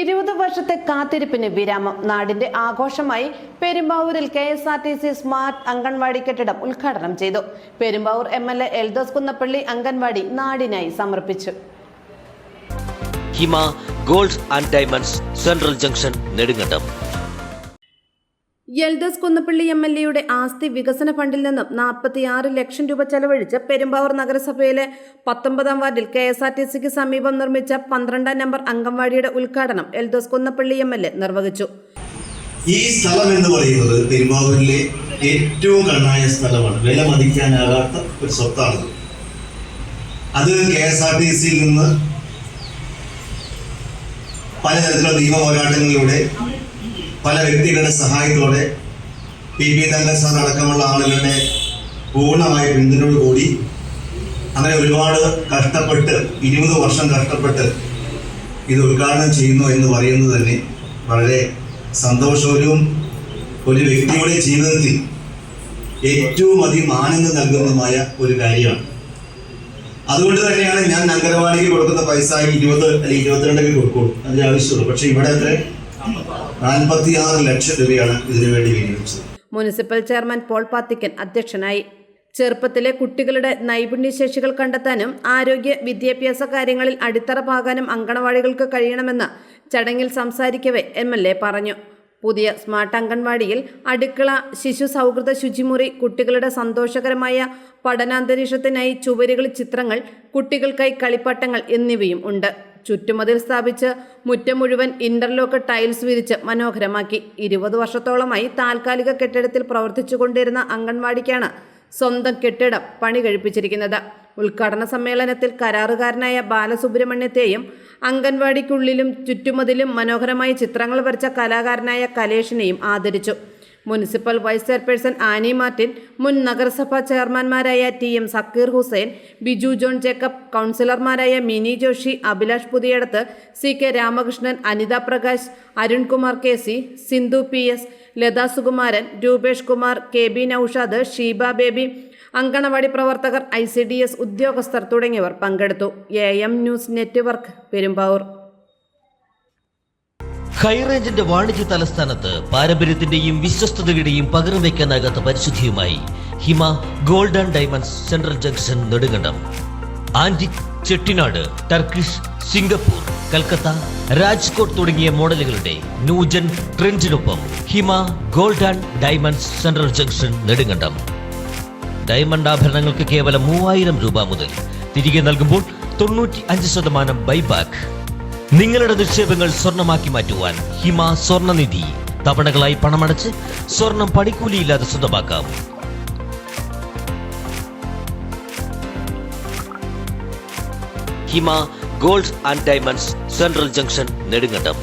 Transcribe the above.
20 വർഷത്തെ കാത്തിരിപ്പിന് വിരാമം. നാടിന്റെ ആഘോഷമായി പെരുമ്പാവൂരിൽ KSRTC സ്മാർട്ട് അംഗൻവാടി കെട്ടിടം ഉദ്ഘാടനം ചെയ്തു. പെരുമ്പാവൂർ MLA എൽദോസ് കുന്നപ്പള്ളി അംഗൻവാടി നാടിനായി സമർപ്പിച്ചു. Hima gold and diamonds, central junction, Nedumkandam. Eldhose Kunnappilly MLAയുടെ ആസ്തി വികസന ഫണ്ടിൽ നിന്നും 46 ലക്ഷം രൂപ ചെലവഴിച്ച് പെരുമ്പാവൂർ നഗരസഭയിലെ 19-ാം വാർഡിൽ KSRTCക്ക് സമീപം നിർമ്മിച്ച 12-ാം നമ്പർ അംഗൻവാടിയുടെ ഉദ്ഘാടനം എൽദോസ് കുന്നപ്പള്ളി MLA നിർവഹിച്ചു. ഈ സ്ഥലം എന്ന് പറയുന്നത് പെരുമ്പാവൂരിലെ ഏറ്റവും കണ്ണായ സ്ഥലമാണ്. വില മതിക്കാനാകാത്ത ഒരു സ്വത്താണ്. അത് KSRTCയിൽ നിന്ന് പലതരത്തിലുള്ള നിയമ പോരാട്ടങ്ങളിലൂടെ, പല വ്യക്തികളുടെ സഹായത്തോടെ, PP തങ്കർ സാർ അടക്കമുള്ള ആളുകളുടെ പൂർണ്ണമായ പിന്തുണയോടുകൂടി അങ്ങനെ ഒരുപാട് കഷ്ടപ്പെട്ട് 20 വർഷം കഷ്ടപ്പെട്ട് ഇത് ഉദ്ഘാടനം ചെയ്യുന്നു എന്ന് പറയുന്നത് തന്നെ വളരെ സന്തോഷവും ഒരു വ്യക്തിയുടെ ജീവിതത്തിൽ ഏറ്റവും അധികം ആനന്ദം നൽകുന്നതുമായ ഒരു കാര്യമാണ്. അതുകൊണ്ട് തന്നെയാണ് ഞാൻ അംഗനവാടിക്ക് കൊടുക്കുന്ന പൈസ 20 അല്ലെങ്കിൽ 22 കൊടുക്കുള്ളൂ, അതിന് ആവശ്യമുള്ളൂ. പക്ഷെ ഇവിടെ അത്ര 46 ലക്ഷം രൂപയാണ് ഇതിനു വേണ്ടി വിനിയോഗിച്ചത്. മുനിസിപ്പൽ ചെയർമാൻ പോൾ പാത്തിക്കൻ അധ്യക്ഷനായി. ചെറുപ്പത്തിലെ കുട്ടികളുടെ നൈപുണ്യശേഷികൾ കണ്ടെത്താനും ആരോഗ്യ വിദ്യാഭ്യാസ കാര്യങ്ങളിൽ അടിത്തറ പാകാനും അംഗനവാടികൾക്ക് കഴിയണമെന്ന് ചടങ്ങിൽ സംസാരിക്കവേ MLA പറഞ്ഞു. പുതിയ സ്മാർട്ട് അംഗൻവാടിയിൽ അടുക്കള, ശിശു സൗഹൃദ ശുചിമുറി, കുട്ടികളുടെ സന്തോഷകരമായ പഠനാന്തരീക്ഷത്തിനായി ചുവരുകളിൽ ചിത്രങ്ങൾ, കുട്ടികൾക്കായി കളിപ്പാട്ടങ്ങൾ എന്നിവയും ഉണ്ട്. ചുറ്റുമതിൽ സ്ഥാപിച്ച് മുറ്റം മുഴുവൻ ഇന്റർലോക്ക് ടൈൽസ് വിരിച്ച് മനോഹരമാക്കി. 20 വർഷത്തോളമായി താൽക്കാലിക കെട്ടിടത്തിൽ പ്രവർത്തിച്ചുകൊണ്ടിരുന്ന അംഗൻവാടിക്കാണ് സ്വന്തം കെട്ടിടം പണി കഴിപ്പിച്ചിരിക്കുന്നത്. ഉദ്ഘാടന സമ്മേളനത്തിൽ കരാറുകാരനായ ബാലസുബ്രഹ്മണ്യത്തെയും അംഗൻവാടിക്കുള്ളിലും ചുറ്റുമതിലും മനോഹരമായി ചിത്രങ്ങൾ വരച്ച കലാകാരനായ കലേഷിനെയും ആദരിച്ചു. Municipal vice chairperson Annie Martin, മുൻ നഗരസഭാ ചെയർമാൻമാരായ TM സക്കീർ ഹുസൈൻ, ബിജു ജോൺ ജേക്കബ്, കൗൺസിലർമാരായ Mini Joshi, Abhilash Puthiyadath, CK Ramakrishnan, Anitha Prakash, Arunkumar KC, Sindhu PS, Latha Sukumaran, Rupesh Kumar, KB Noushad, Sheeba Baby, anganwadi പ്രവർത്തകർ, ICDS ഉദ്യോഗസ്ഥർ തുടങ്ങിയവർ പങ്കെടുത്തു. AM news network, Perumbavoor. ഹൈറേഞ്ചിന്റെ വാണിജ്യ തലസ്ഥാനത്ത് പാരമ്പര്യത്തിന്റെയും വിശ്വസ്തതയുടെയും പകരം വയ്ക്കാനാകാത്ത പരിശുദ്ധിയുമായി Hima gold and diamonds, central junction, Nedumkandam. Antique, Chettinad, Turkish, Singapore, Calcutta, Rajkot തുടങ്ങിയ മോഡലുകളുടെ ന്യൂജൻ ട്രെൻഡിനൊപ്പം Hima gold and diamonds, central junction, Nedumkandam. Diamond ആഭരണങ്ങൾക്ക് കേവലം 3000 രൂപ മുതൽ, തിരികെ നൽകുമ്പോൾ 95% ബൈബാക്ക്. നിങ്ങളുടെ നിക്ഷേപങ്ങൾ സ്വർണമാക്കി മാറ്റുവാൻ ഹിമ സ്വർണനിധി. തവണകളായി പണമടച്ച് സ്വർണം പണിക്കൂലിയില്ലാതെ സ്വന്തമാക്കാം. Hima gold and diamonds, central junction, Nedumkandam.